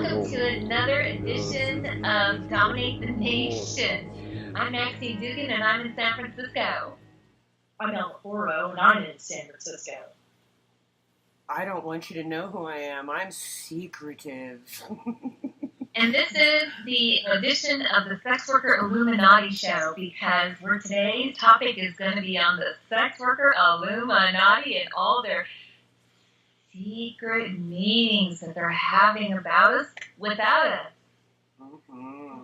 welcome to another edition of Dominate the Nation. I'm Maxine Doogan, and I'm in San Francisco. I'm Elle, and I'm in San Francisco. I don't want you to know who I am. I'm secretive. And this is the edition of the Sex Worker Illuminaughty show, because today's topic is going to be on the Sex Worker Illuminaughty and all their secret meetings that they're having about us without us. Mm-hmm.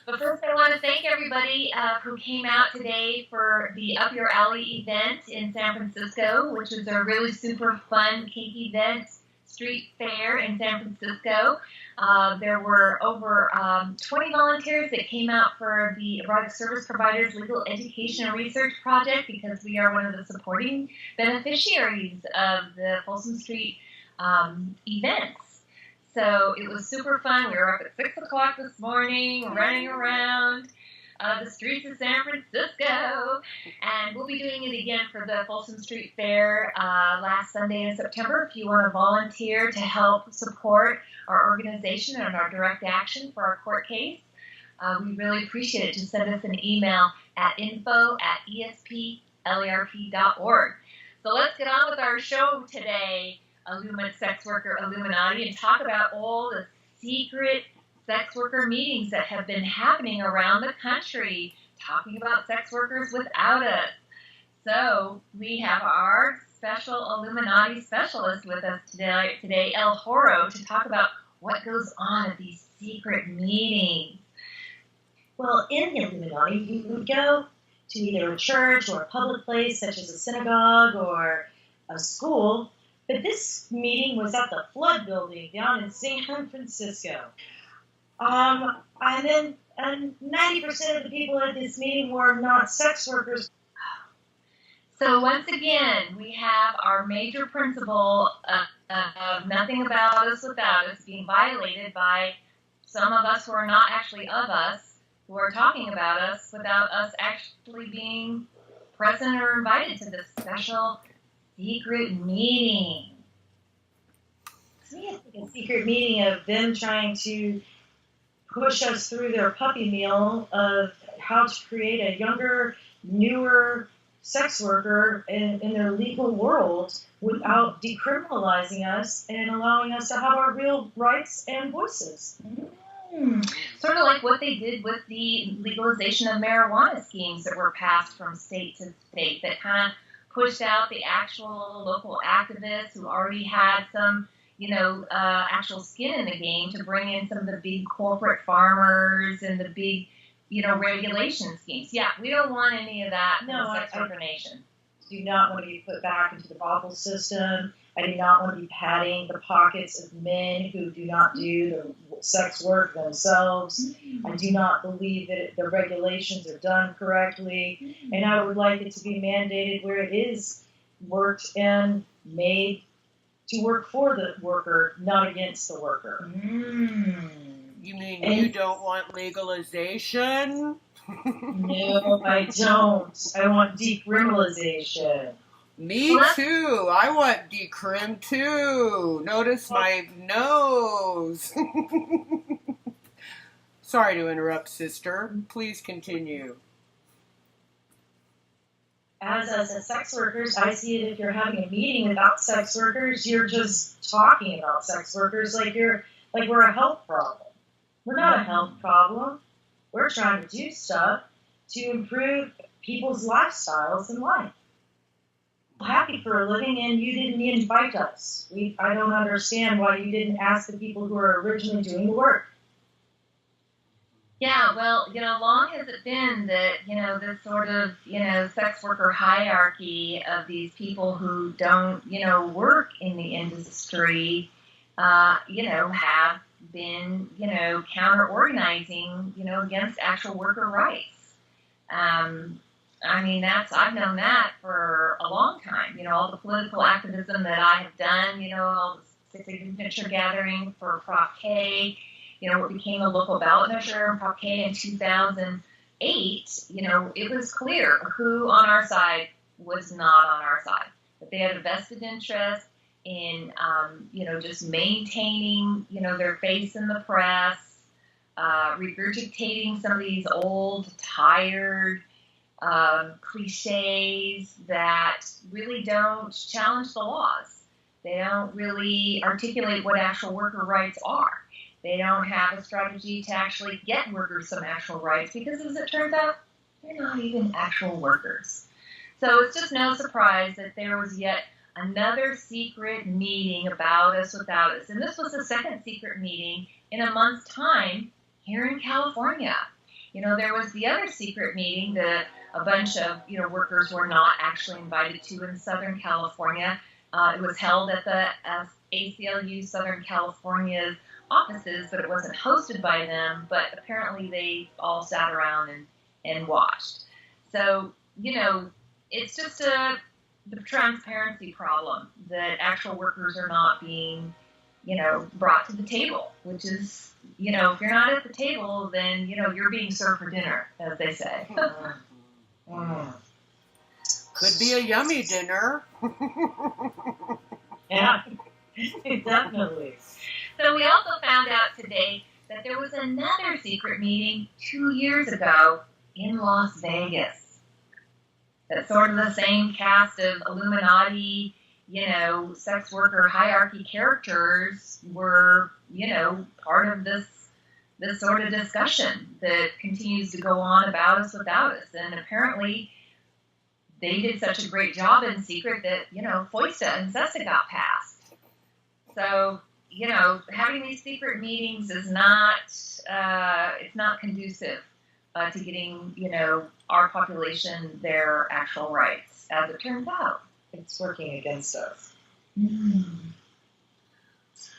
But first, I want to thank everybody who came out today for the Up Your Alley event in San Francisco, which was a really super fun, kinky event, street fair in San Francisco. There were over 20 volunteers that came out for the Erotic Service Providers Legal Education and Research Project, because we are one of the supporting beneficiaries of the Folsom Street events. So it was super fun. We were up at 6 o'clock this morning, running around the streets of San Francisco, and we'll be doing it again for the Folsom Street Fair last Sunday in September. If you want to volunteer to help support our organization and our direct action for our court case, we really appreciate it. Just send us an email at info@ESPLERP.org. So let's get on with our show today, Sex Worker Illuminaughty, and talk about all the secret sex worker meetings that have been happening around the country, talking about sex workers without us. So we have our special Illuminaughty specialist with us today, Elle, to talk about what goes on at these secret meetings. Well, in the Illuminaughty, you would go to either a church or a public place, such as a synagogue or a school. But this meeting was at the Flood Building down in San Francisco. And 90% of the people at this meeting were not sex workers. So once again, we have our major principle of nothing about us without us being violated by some of us who are not actually of us, who are talking about us without us actually being present or invited to this special secret meeting. To me, it's like a secret meeting of them trying to push us through their puppy mill of how to create a younger, newer sex worker in their legal world without decriminalizing us and allowing us to have our real rights and voices. Sort of like what they did with the legalization of marijuana schemes that were passed from state to state, that kind of pushed out the actual local activists who already had some, actual skin in the game, to bring in some of the big corporate farmers and the big, regulation schemes. Yeah, we don't want any of that in the sex worker nation. Do not want to be put back into the brothel system. I do not want to be padding the pockets of men who do not do the sex work themselves. I do not believe that the regulations are done correctly, and I would like it to be mandated where it is worked and made to work for the worker, not against the worker. You mean you don't want legalization? No, I don't. I want decriminalization. Me too. I want decrim too. Notice my nose. Sorry to interrupt, sister. Please continue. As sex workers, I see it if you're having a meeting without sex workers, you're just talking about sex workers like we're a health problem. We're not a health problem. We're trying to do stuff to improve people's lifestyles in life. We're happy for a living, and you didn't invite us. I don't understand why you didn't ask the people who are originally doing the work. Yeah, well, long has it been that, this sort of, sex worker hierarchy of these people who don't, work in the industry, have been, counter-organizing, against actual worker rights. I've known that for a long time. All the political activism that I have done, all the signature gathering for propK, what became a local ballot measure in propK in 2008, it was clear who on our side was not on our side. That they had a vested interest in just maintaining, their face in the press, regurgitating some of these old, tired cliches that really don't challenge the laws. They don't really articulate what actual worker rights are. They don't have a strategy to actually get workers some actual rights because, as it turns out, they're not even actual workers. So it's just no surprise that there was yet another secret meeting about us without us. And this was the second secret meeting in a month's time here in California. There was the other secret meeting that a bunch of, workers were not actually invited to in Southern California. It was held at the ACLU Southern California's offices, but it wasn't hosted by them. But apparently they all sat around and watched. So, it's just the transparency problem that actual workers are not being, brought to the table, which is, if you're not at the table, then, you're being served for dinner, as they say. Could be a yummy dinner. Yeah, definitely. So we also found out today that there was another secret meeting 2 years ago in Las Vegas. That's sort of the same cast of Illuminaughty, sex worker hierarchy characters were, part of this sort of discussion that continues to go on about us without us. And apparently they did such a great job in secret that, FOISTA and CESA got passed. So, having these secret meetings is not, it's not conducive to getting, our population their actual rights, as it turns out. It's working against us.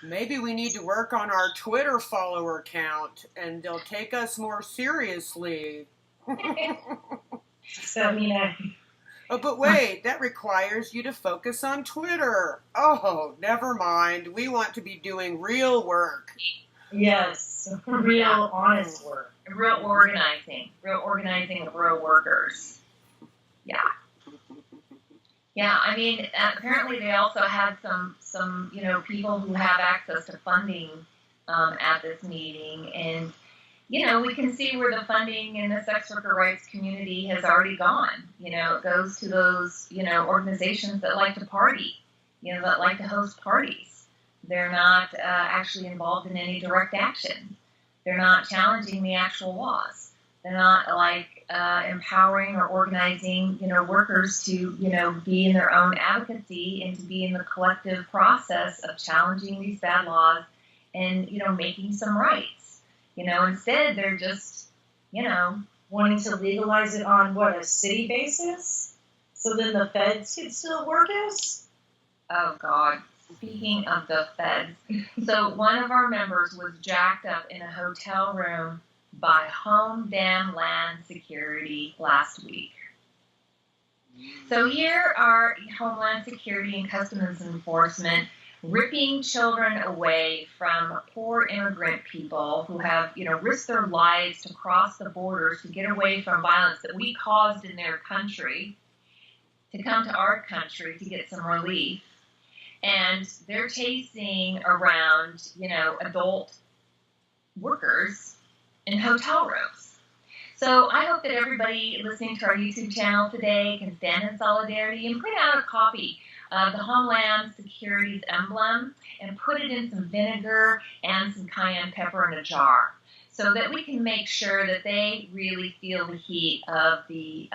Maybe we need to work on our Twitter follower count, and they'll take us more seriously. Oh, but wait, that requires you to focus on Twitter. Oh, never mind. We want to be doing real work. Yes, real honest work. Real organizing of real workers. Yeah. Yeah, I mean, apparently they also had some people who have access to funding at this meeting. And, we can see where the funding in the sex worker rights community has already gone. It goes to those, organizations that like to party, that like to host parties. They're not actually involved in any direct action. They're not challenging the actual laws. They're not empowering or organizing, workers to, be in their own advocacy and to be in the collective process of challenging these bad laws and, making some rights. Instead they're just, wanting to legalize it on a city basis? So then the feds could still work us? Oh God. Speaking of the feds, so one of our members was jacked up in a hotel room by Homeland Security last week. So here are Homeland Security and Customs Enforcement ripping children away from poor immigrant people who have, risked their lives to cross the borders to get away from violence that we caused in their country, to come to our country to get some relief. And they're chasing around, adult workers in hotel rooms. So I hope that everybody listening to our YouTube channel today can stand in solidarity and print out a copy of the Homeland Security's emblem and put it in some vinegar and some cayenne pepper in a jar so that we can make sure that they really feel the heat of the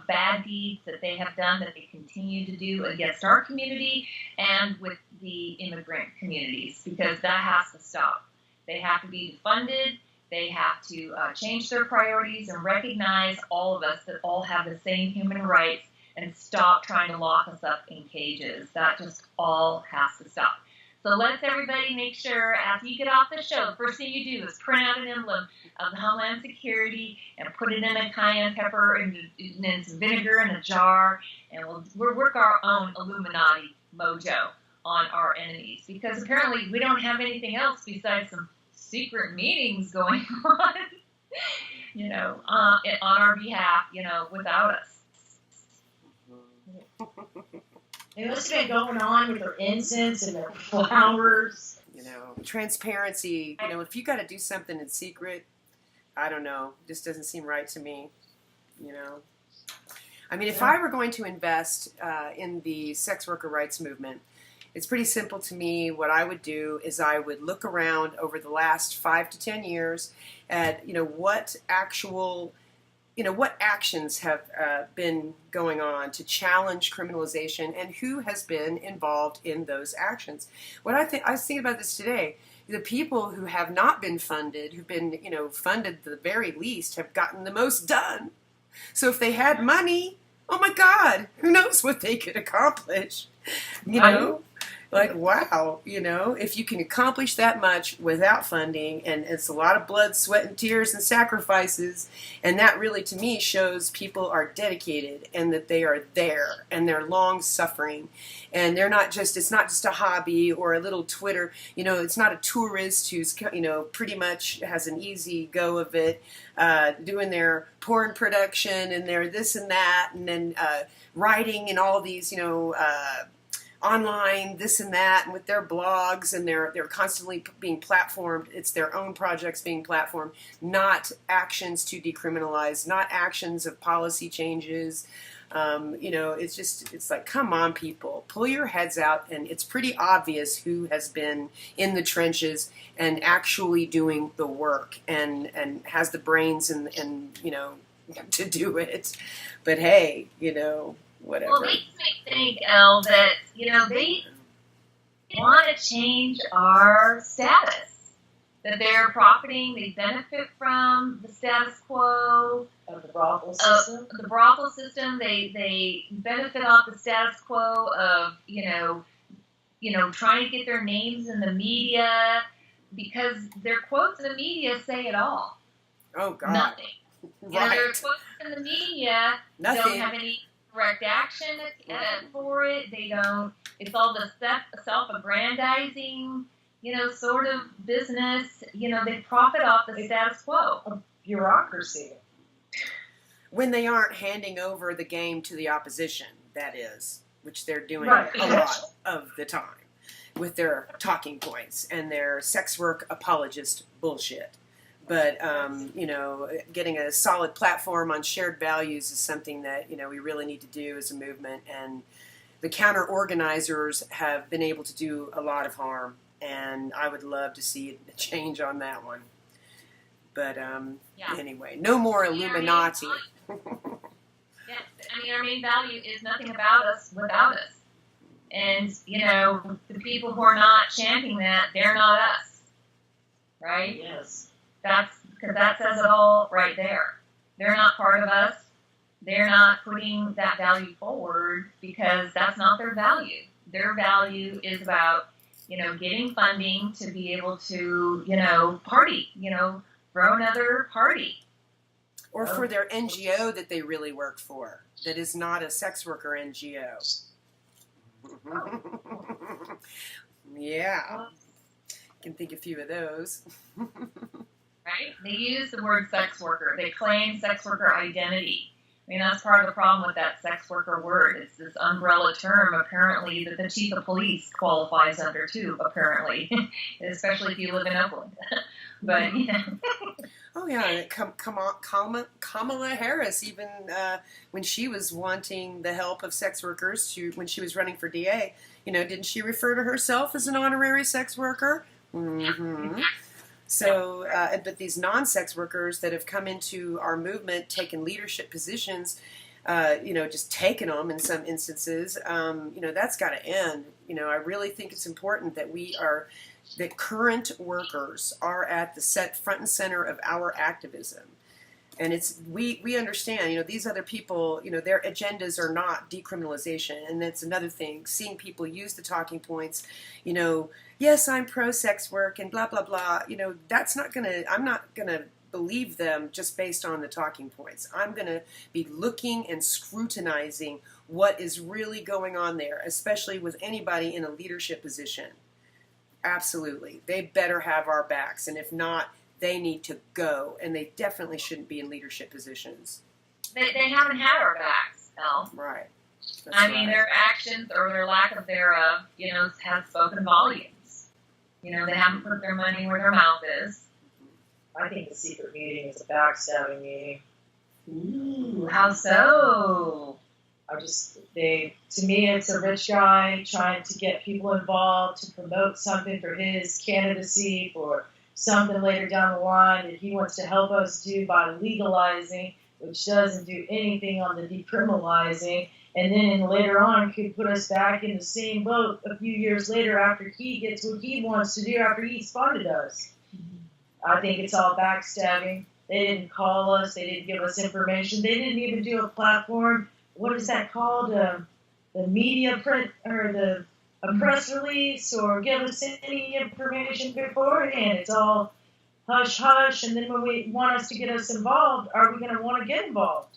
bad deeds that they have done, that they continue to do against our community and with the immigrant communities, because that has to stop. They have to be defunded. They have to change their priorities and recognize all of us that all have the same human rights and stop trying to lock us up in cages. That just all has to stop. So let's everybody make sure after you get off the show, the first thing you do is print out an emblem of the Homeland Security and put it in a cayenne pepper and then some vinegar in a jar, and we'll work our own Illuminaughty mojo on our enemies, because apparently we don't have anything else besides some secret meetings going on, on our behalf, without us. They must have been going on with their incense and their flowers. You know, transparency. You know, if you got to do something in secret, I don't know. This doesn't seem right to me. You know, I mean, if I were going to invest in the sex worker rights movement, it's pretty simple to me. What I would do is I would look around over the last 5 to 10 years at, what actions have been going on to challenge criminalization and who has been involved in those actions. I was thinking about this today. The people who have not been funded, who've been, funded the very least, have gotten the most done. So if they had money, oh my God, who knows what they could accomplish? Like, wow, if you can accomplish that much without funding, and it's a lot of blood, sweat, and tears and sacrifices, and that really, to me, shows people are dedicated and that they are there and they're long-suffering, and they're not just, it's not just a hobby or a little Twitter, it's not a tourist who's, pretty much has an easy go of it, doing their porn production and their this and that, and then writing and all these, online this and that, and with their blogs, and they're constantly being platformed. It's their own projects being platformed, not actions to decriminalize, not actions of policy changes. It's like, come on, people, pull your heads out, and it's pretty obvious who has been in the trenches and actually doing the work and has the brains and to do it. But hey, whatever. Well, these make think, Elle, that, they want to change our status. That they're profiting, they benefit from the status quo. Of the brothel system? The brothel system. They benefit off the status quo of, trying to get their names in the media, because their quotes in the media say it all. Oh, God. Nothing. Right. Their quotes in the media don't have any direct action for it. They don't. It's all the self-aggrandizing, sort of business. They profit off the status quo. A bureaucracy. When they aren't handing over the game to the opposition, that is, which they're doing Right. a lot of the time with their talking points and their sex work apologist bullshit. But, getting a solid platform on shared values is something that, we really need to do as a movement. And the counter-organizers have been able to do a lot of harm. And I would love to see a change on that one. But, anyway, no more Illuminaughty. Yes, our main value is nothing about us without us. And, the people who are not chanting that, they're not us. Right? Yes. Because that says it all right there. They're not part of us. They're not putting that value forward because that's not their value. Their value is about, getting funding to be able to, party, throw another party. Or for their NGO that they really work for, that is not a sex worker NGO. Yeah. Can think a few of those. Right? They use the word sex worker. They claim sex worker identity. That's part of the problem with that sex worker word. It's this umbrella term, apparently, that the chief of police qualifies under, too, apparently. Especially if you live in Oakland. But, Oh, yeah. Kamala Harris, even when she was wanting the help of sex workers, when she was running for DA, didn't she refer to herself as an honorary sex worker? Mm-hmm. So, but these non-sex workers that have come into our movement, taken leadership positions, just taken them in some instances, that's got to end. I really think it's important that that current workers are at the front and center of our activism. And we understand, these other people, their agendas are not decriminalization. And that's another thing, seeing people use the talking points, yes, I'm pro-sex work and blah, blah, blah. I'm not going to believe them just based on the talking points. I'm going to be looking and scrutinizing what is really going on there, especially with anybody in a leadership position. Absolutely. They better have our backs. And if not, they need to go. And they definitely shouldn't be in leadership positions. They haven't had our backs, Elle. Right. I mean, their actions or their lack of thereof, has spoken volumes. They haven't put their money where their mouth is. I think the secret meeting is a backstabbing meeting. Ooh, how so? To me, it's a rich guy trying to get people involved to promote something for his candidacy for something later down the line that he wants to help us do by legalizing, which doesn't do anything on the decriminalizing, and then later on could put us back in the same boat a few years later after he gets what he wants to do after he's funded us. I think it's all backstabbing. They didn't call us. They didn't give us information. They didn't even do a platform. What is that called? The media print or a press release, or give us any information beforehand. It's all hush hush. And then when we want us to get us involved, are we going to want to get involved?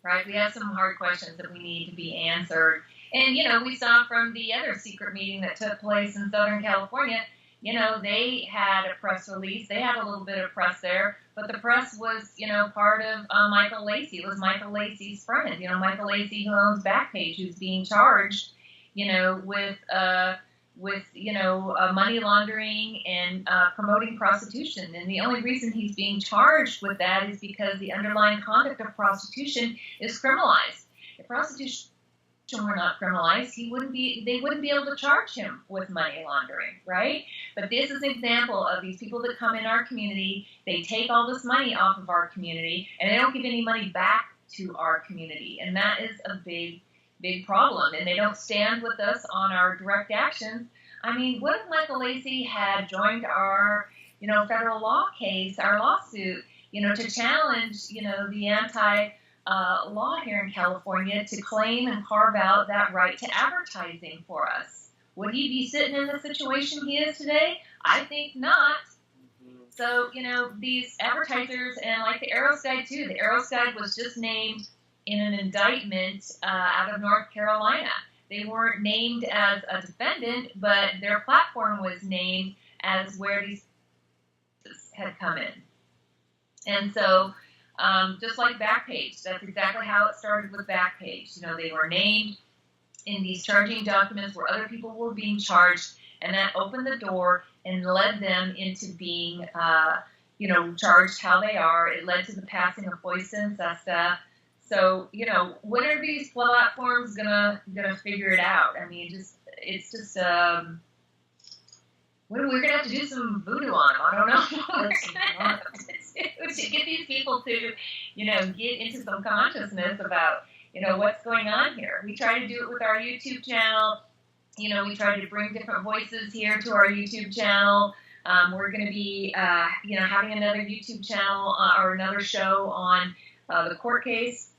Right. We have some hard questions that we need to be answered. And we saw from the other secret meeting that took place in Southern California. They had a press release. They had a little bit of press there, but the press was, part of Michael Lacey. It was Michael Lacey's friend. Michael Lacey, who owns Backpage, who's being charged, with money laundering and promoting prostitution. And the only reason he's being charged with that is because the underlying conduct of prostitution is criminalized. If prostitution were not criminalized, they wouldn't be able to charge him with money laundering, right? But this is an example of these people that come in our community, they take all this money off of our community, and they don't give any money back to our community. And that is a big, big problem. And they don't stand with us on our direct actions. I mean, what if Michael Lacey had joined our, federal law case, our lawsuit, to challenge, the law here in California to claim and carve out that right to advertising for us? Would he be sitting in the situation he is today? I think not. So, these advertisers, and like the Arrows Guide too, the Arrows Guide was just named in an indictment out of North Carolina. They weren't named as a defendant, but their platform was named as where these had come in. And so, just like Backpage, that's exactly how it started with Backpage. They were named in these charging documents where other people were being charged, and that opened the door and led them into being, charged how they are. It led to the passing of FOIA and SESTA. So, when are these platforms gonna figure it out? I mean, we're gonna have to do some voodoo on them. I don't know what we're gonna have to do to get these people to, get into some consciousness about, what's going on here. We try to do it with our YouTube channel. We try to bring different voices here to our YouTube channel. We're going to be, having another YouTube channel or another show on the court case,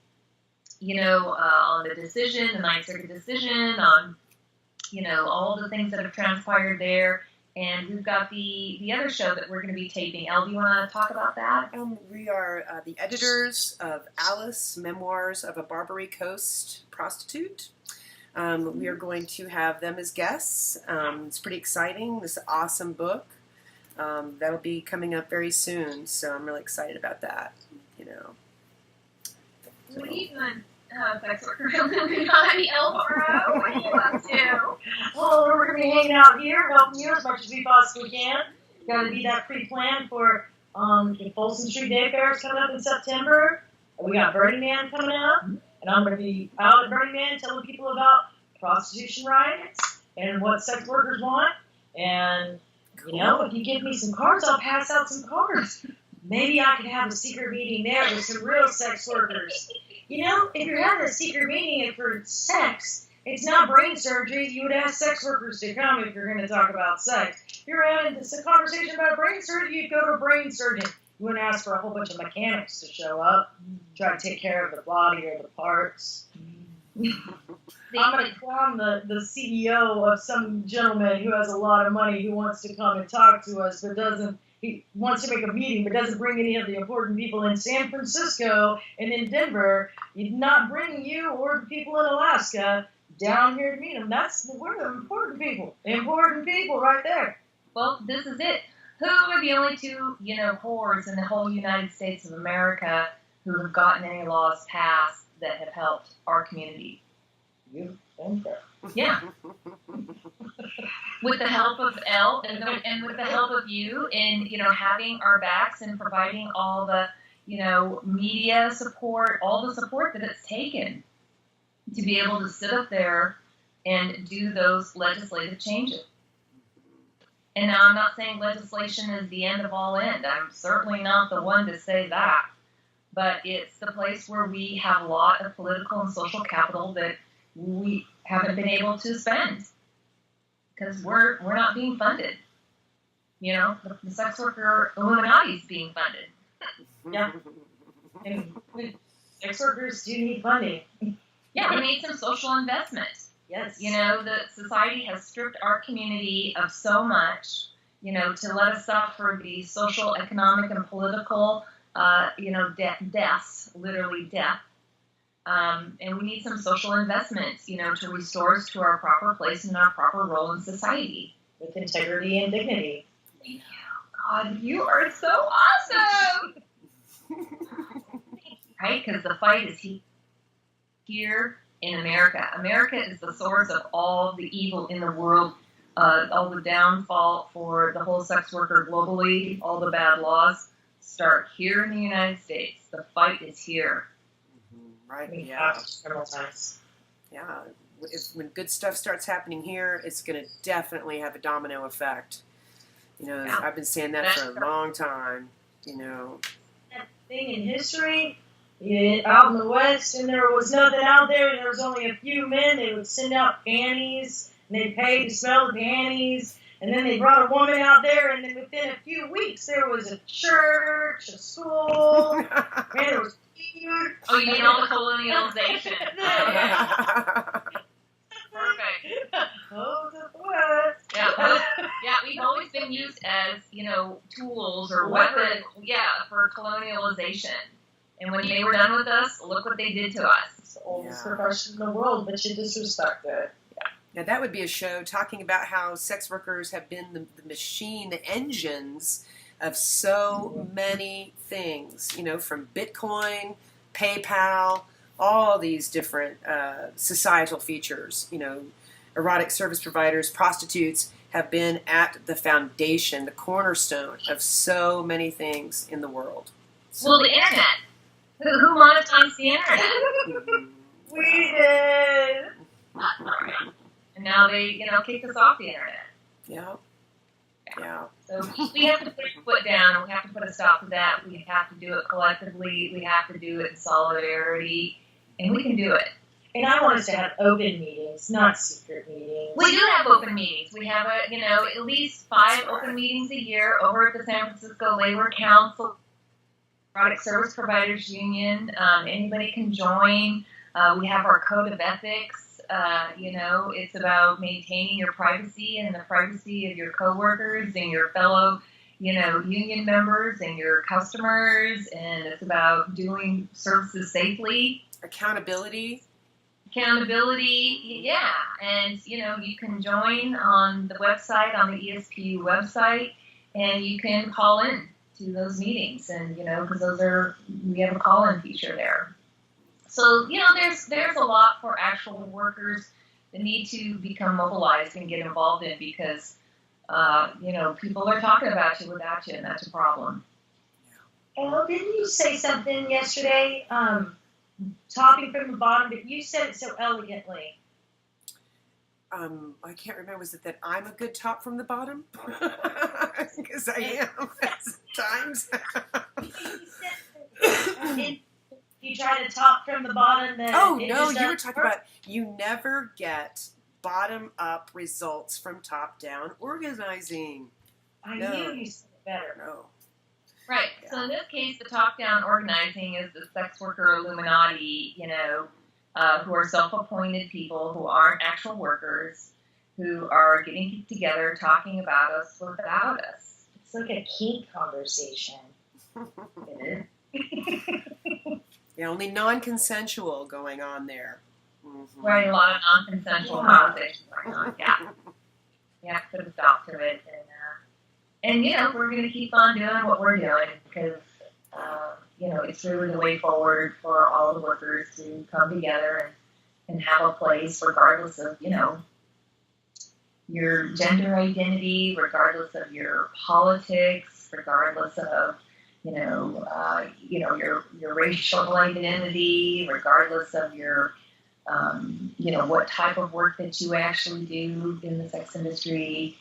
on the decision, the Ninth Circuit decision, on, all the things that have transpired there. And we've got the other show that we're going to be taping. Elle, do you want to talk about that? We are the editors of Alice, Memoirs of a Barbary Coast Prostitute. We are going to have them as guests. It's pretty exciting. This awesome book. That'll be coming up very soon, so I'm really excited about that. What are you doing, sex worker Illuminaughty Elle? What are you up to? Well, we're going to be hanging out here, helping you as much as we possibly can. Got to be that pre-planned for the Folsom Street Day Fair is coming up in September. We got Burning Man coming up, and I'm going to be out at Burning Man telling people about prostitution rights and what sex workers want. And, if you give me some cards, I'll pass out some cards. Maybe I could have a secret meeting there with some real sex workers. If you're having a secret meeting for sex, it's not brain surgery. You would ask sex workers to come if you're going to talk about sex. If you're having a conversation about brain surgery, you'd go to a brain surgeon. You wouldn't ask for a whole bunch of mechanics to show up, try to take care of the body or the parts. I'm going to clown the CEO of some gentleman who has a lot of money who wants to come and talk to us, but he wants to make a meeting, but doesn't bring any of the important people in San Francisco and in Denver. He's not bringing you or the people in Alaska down here to meet them. We're the important people. Important people right there. Well, this is it. Who are the only two, whores in the whole United States of America who have gotten any laws passed that have helped our community? You've been there. Yeah. With the help of Elle and with the help of you in, having our backs and providing all the, media support, all the support that it's taken to be able to sit up there and do those legislative changes. And now I'm not saying legislation is the end of all end. I'm certainly not the one to say that. But it's the place where we have a lot of political and social capital that we haven't been able to spend because we're not being funded. The sex worker Illuminaughty is being funded. Yeah. And sex workers do need funding. Yeah, we need some social investment. Yes. The society has stripped our community of so much, to let us suffer the social, economic, and political, deaths, literally death. And we need some social investments, to restore us to our proper place and our proper role in society. With integrity and dignity. Thank you. God, you are so awesome! Right? Because the fight is here in America. America is the source of all the evil in the world, all the downfall for the whole sex worker globally, all the bad laws start here in the United States. The fight is here. Right. We Yeah. have to criminalize. Yeah. When good stuff starts happening here, it's going to definitely have a domino effect. Yeah. I've been saying that for a long time. That thing in history, out in the West, and there was nothing out there, and there was only a few men. They would send out panties, and they'd pay to smell the panties, and then they brought a woman out there, and then within a few weeks, there was a church, a school, and it was huge. Oh, you mean all the colonialization? Perfect. Oh, the what? Yeah, we've always been used as, tools or weapons, for colonialization. And when they were done with us, look what they did to us. It's the oldest profession in the world, but you disrespect it. Now, that would be a show talking about how sex workers have been the machine, the engines of so many things, from Bitcoin, PayPal, all these different societal features. Erotic service providers, prostitutes have been at the foundation, the cornerstone of so many things in the world. Well, the internet. Who monetized the internet? We did. And now they, kicked us off the internet. Yeah. So we have to put a foot down. We have to put a stop to that. We have to do it collectively. We have to do it in solidarity. And we can do it. And I want us to have open meetings, not secret meetings. We do have open meetings. We have at least 5 open meetings a year over at the San Francisco Labor Council, Erotic Service Providers Union. Anybody can join. We have our code of ethics. It's about maintaining your privacy and the privacy of your coworkers and your fellow, union members and your customers. And it's about doing services safely. Accountability, yeah. And, you can join on the website, on the ESPU website, and you can call in to those meetings. And, because we have a call-in feature there. So, there's a lot for actual workers that need to become mobilized and get involved in because, people are talking about you without you, and that's a problem. Well, didn't you say something yesterday, topping from the bottom, but you said it so elegantly. I can't remember. Was it that I'm a good top from the bottom? Because I am sometimes. You try to top from the bottom, then oh no, you were talking about you never get bottom up results from top down organizing. I knew you said it better. No. Right. Yeah. So in this case, the top-down organizing is the sex worker Illuminaughty, who are self-appointed people who aren't actual workers, who are getting together, talking about us without us. It's like a kink conversation. It is. Yeah, only non-consensual going on there. Mm-hmm. Right, a lot of non-consensual conversations going on. Yeah. You have to put a stop to it. And we're going to keep on doing what we're doing because, it's really the way forward for all the workers to come together and have a place regardless of, your gender identity, regardless of your politics, regardless of, your racial identity, regardless of your, what type of work that you actually do in the sex industry,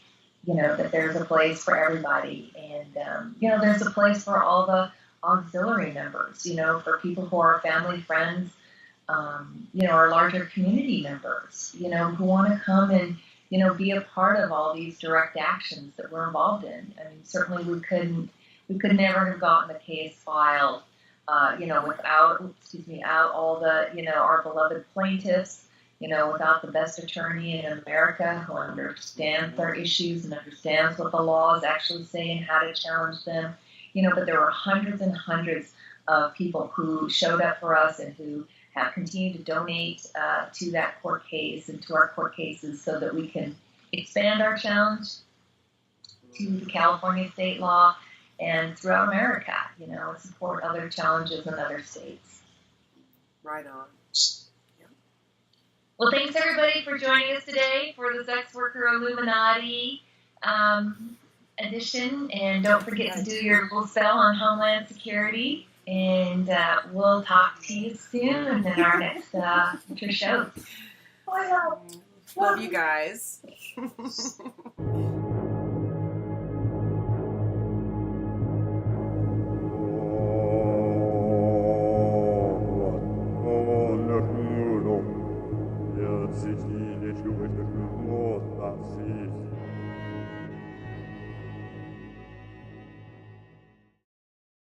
that there's a place for everybody. And, there's a place for all the auxiliary members, for people who are family, friends, or larger community members, who want to come and, be a part of all these direct actions that we're involved in. I mean, certainly we could never have gotten the case filed, without all the, our beloved plaintiffs, without the best attorney in America who understands their issues and understands what the laws actually say and how to challenge them. But there were hundreds and hundreds of people who showed up for us and who have continued to donate to that court case and to our court cases so that we can expand our challenge to the California state law and throughout America, support other challenges in other states. Right on. Yeah. Well, thanks everybody for joining us today for the Sex Worker Illuminaughty edition. And don't forget to do your little spell on Homeland Security. And we'll talk to you soon in our next future shows. Love you guys.